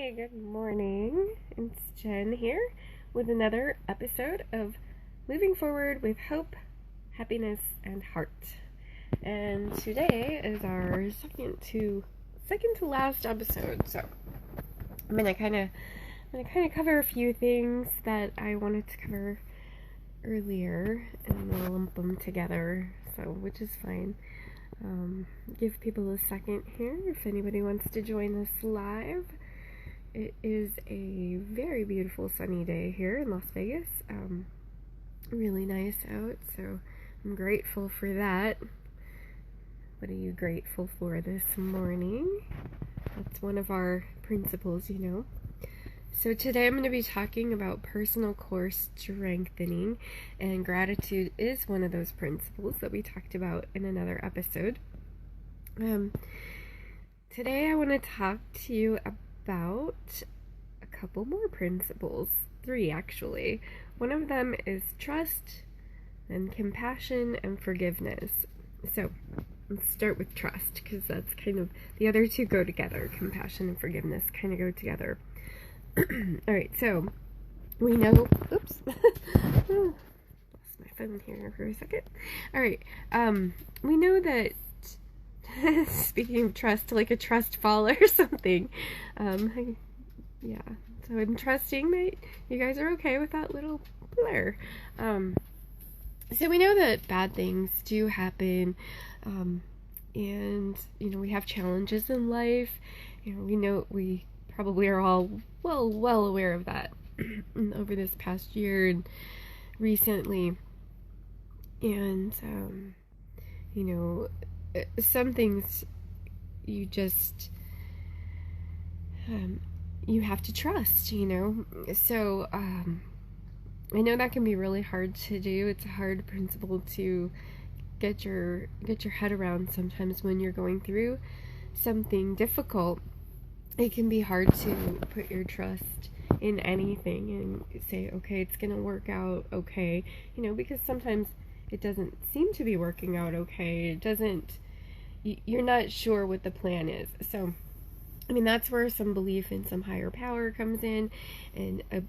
Hey, good morning. It's Jen here with another episode of Moving Forward with Hope, Happiness, and Heart. And today is our second to last episode. So I'm gonna kind of cover a few things that I wanted to cover earlier, and we'll lump them together. So, which is fine. Give people a second here if anybody wants to join us live. It is a very beautiful sunny day here in Las Vegas. Really nice out, so I'm grateful for that. What are you grateful for this morning? That's one of our principles, you know. So today I'm going to be talking about personal core strengthening, and gratitude is one of those principles that we talked about in another episode. Today I want to talk to you about a couple more principles, 3 actually. One of them is trust, and compassion, and forgiveness. So let's start with trust, because that's kind of, the other 2 go together. Compassion and forgiveness kind of go together. Alright, so we know, oops, lost my phone here for a second. Alright, we know that, speaking of trust, like a trust fall or something, yeah, so I'm trusting that you guys are okay with that little blur. So we know that bad things do happen, and, you know, we have challenges in life. You know, we probably are all well aware of that over this past year and recently. And, you know, some things you just, you have to trust, you know. So, I know that can be really hard to do. It's a hard principle to get your head around sometimes when you're going through something difficult. It can be hard to put your trust in anything and say, okay, it's gonna work out okay, you know, because sometimes it doesn't seem to be working out okay. It doesn't, you're not sure what the plan is. So, I mean, that's where some belief in some higher power comes in, and a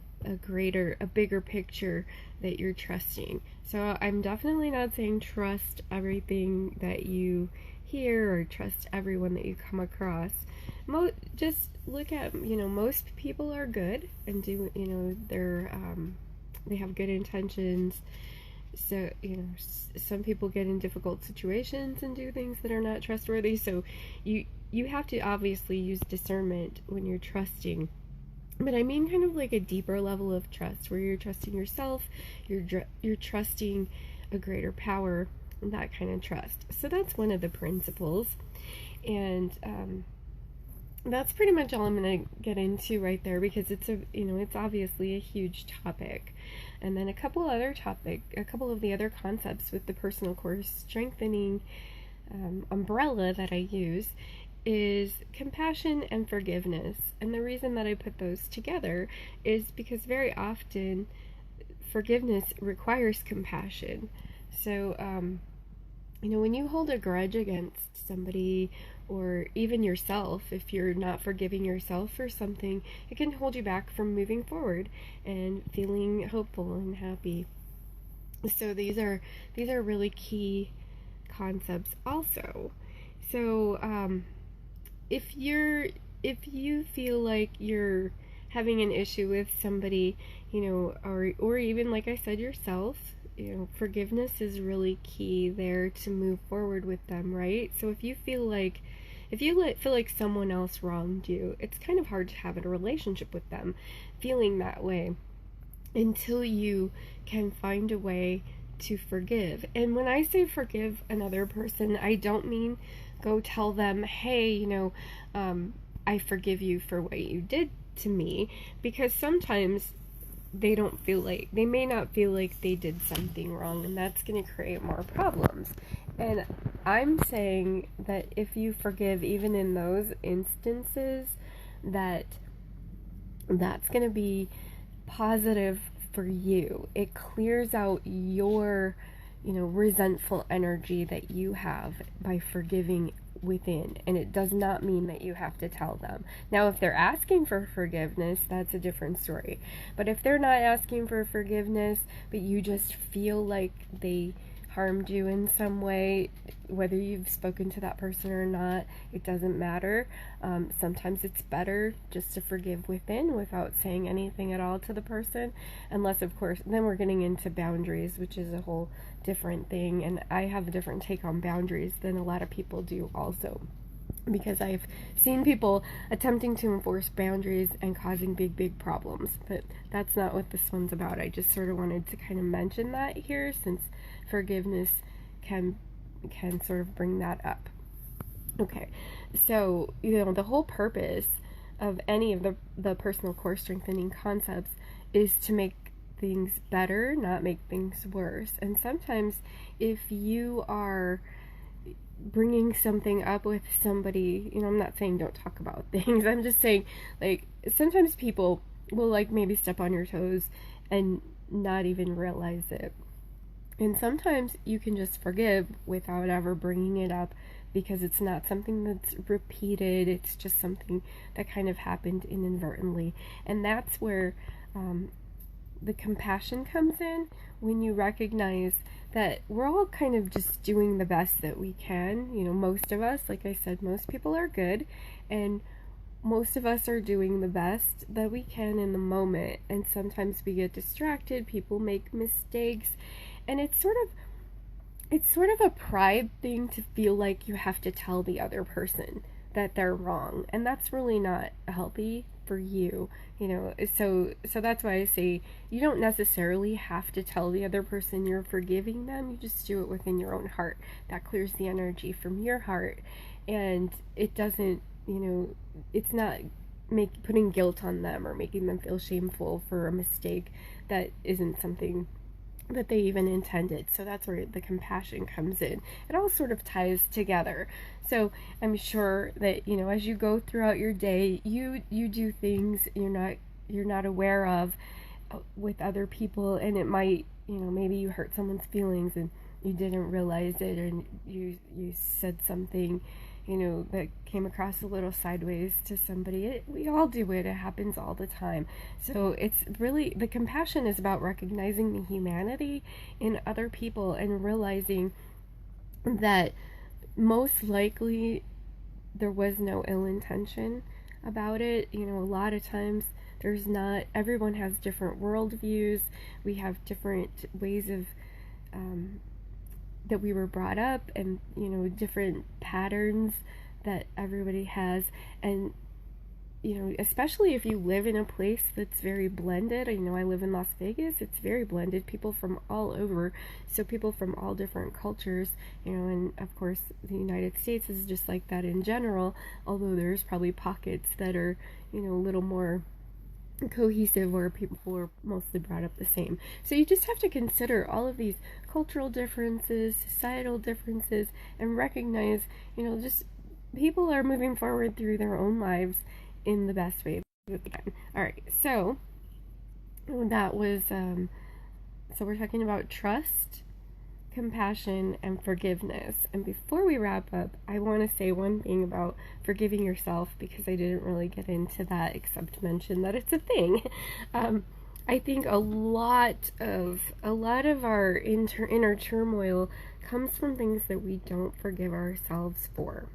bigger picture that you're trusting. So I'm definitely not saying trust everything that you hear or trust everyone that you come across. Just look at, you know, most people are good and do, you know, they have good intentions. So, you know, some people get in difficult situations and do things that are not trustworthy. So you have to obviously use discernment when you're trusting. But I mean kind of like a deeper level of trust where you're trusting yourself, you're trusting a greater power, and that kind of trust. So that's one of the principles. And that's pretty much all I'm going to get into right there, because it's it's obviously a huge topic. And then a couple of the other concepts with the personal core strengthening umbrella that I use is compassion and forgiveness. And the reason that I put those together is because very often forgiveness requires compassion. So, you know, when you hold a grudge against somebody, or even yourself, if you're not forgiving yourself for something, it can hold you back from moving forward and feeling hopeful and happy. So these are really key concepts also. So if you feel like you're having an issue with somebody, you know, or even like I said, yourself, you know, forgiveness is really key there to move forward with them, right? So if you feel like someone else wronged you, it's kind of hard to have a relationship with them feeling that way until you can find a way to forgive. And when I say forgive another person, I don't mean go tell them, hey, you know, I forgive you for what you did to me, because sometimes they may not feel like they did something wrong, and that's going to create more problems. And I'm saying that if you forgive even in those instances, that's going to be positive for you. It clears out your, you know, resentful energy that you have by forgiving within, and it does not mean that you have to tell them. Now, if they're asking for forgiveness, that's a different story. But if they're not asking for forgiveness, but you just feel like they harmed you in some way, whether you've spoken to that person or not, it doesn't matter. Sometimes it's better just to forgive within without saying anything at all to the person, unless, of course, then we're getting into boundaries, which is a whole different thing, and I have a different take on boundaries than a lot of people do also, because I've seen people attempting to enforce boundaries and causing big problems, but that's not what this one's about. I just sort of wanted to kind of mention that here, since forgiveness can sort of bring that up. Okay, so, the whole purpose of any of the personal core strengthening concepts is to make things better, not make things worse. And sometimes if you are bringing something up with somebody, I'm not saying don't talk about things, I'm just saying, like, sometimes people will, like, maybe step on your toes and not even realize it. And sometimes you can just forgive without ever bringing it up, because it's not something that's repeated, it's just something that kind of happened inadvertently. And that's where the compassion comes in, when you recognize that we're all kind of just doing the best that we can. Most of us, like I said, most people are good, and most of us are doing the best that we can in the moment. And sometimes we get distracted, people make mistakes, and it's sort of a pride thing to feel like you have to tell the other person that they're wrong, and that's really not healthy for you. So that's why I say you don't necessarily have to tell the other person you're forgiving them. You just do it within your own heart. That clears the energy from your heart, and it doesn't, it's not putting guilt on them or making them feel shameful for a mistake that isn't something that they even intended. So that's where the compassion comes in. It all sort of ties together. So I'm sure that, as you go throughout your day, you do things you're not aware of with other people, and it might, maybe you hurt someone's feelings and you didn't realize it, and you said something, that came across a little sideways to somebody. We all do it. It happens all the time. So it's really, the compassion is about recognizing the humanity in other people and realizing that most likely there was no ill intention about it. A lot of times there's not. Everyone has different worldviews. We have different ways of that we were brought up, and different patterns that everybody has. And especially if you live in a place that's very blended. I live in Las Vegas. It's very blended, people from all over, so people from all different cultures, and of course the United States is just like that in general, although there's probably pockets that are a little more cohesive, where people are mostly brought up the same. So you just have to consider all of these cultural differences, societal differences, and recognize, just people are moving forward through their own lives in the best way that they can. Alright, so that was, so we're talking about trust, compassion, and forgiveness. And before we wrap up, I want to say one thing about forgiving yourself, because I didn't really get into that except mention that it's a thing. I think a lot of our inner turmoil comes from things that we don't forgive ourselves for.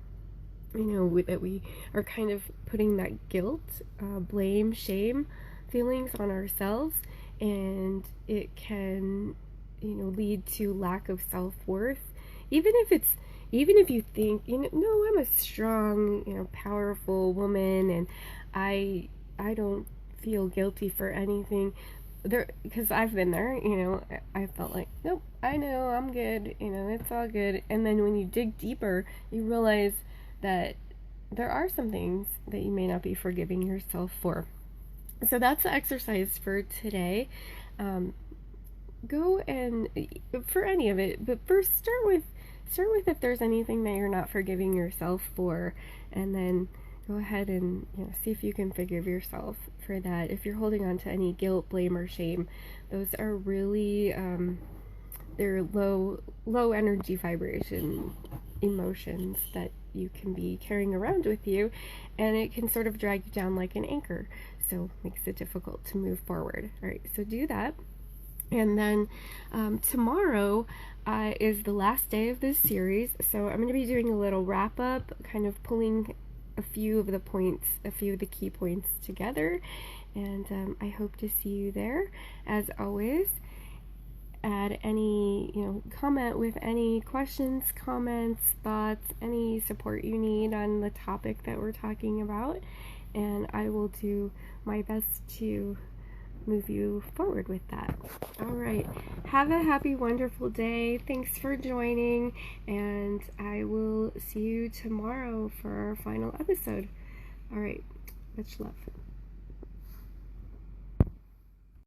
That we are kind of putting that guilt, blame, shame feelings on ourselves, and it can lead to lack of self-worth, even if you think, no, I'm a strong, powerful woman, and I don't feel guilty for anything. Because I've been there, I felt like, nope, I know, I'm good, it's all good. And then when you dig deeper, you realize that there are some things that you may not be forgiving yourself for. So that's the exercise for today. Go and, for any of it, but first start with if there's anything that you're not forgiving yourself for, and then go ahead and see if you can forgive yourself for that. If you're holding on to any guilt, blame, or shame, those are really they're low energy vibration emotions that you can be carrying around with you, and it can sort of drag you down like an anchor, so makes it difficult to move forward. All right, so do that. And then tomorrow is the last day of this series, so I'm going to be doing a little wrap up, kind of pulling a few of the key points together, and I hope to see you there. As always, add any, comment with any questions, comments, thoughts, any support you need on the topic that we're talking about, and I will do my best to move you forward with that. All right, have a happy, wonderful day. Thanks for joining, and I will see you tomorrow for our final episode. All right, much love.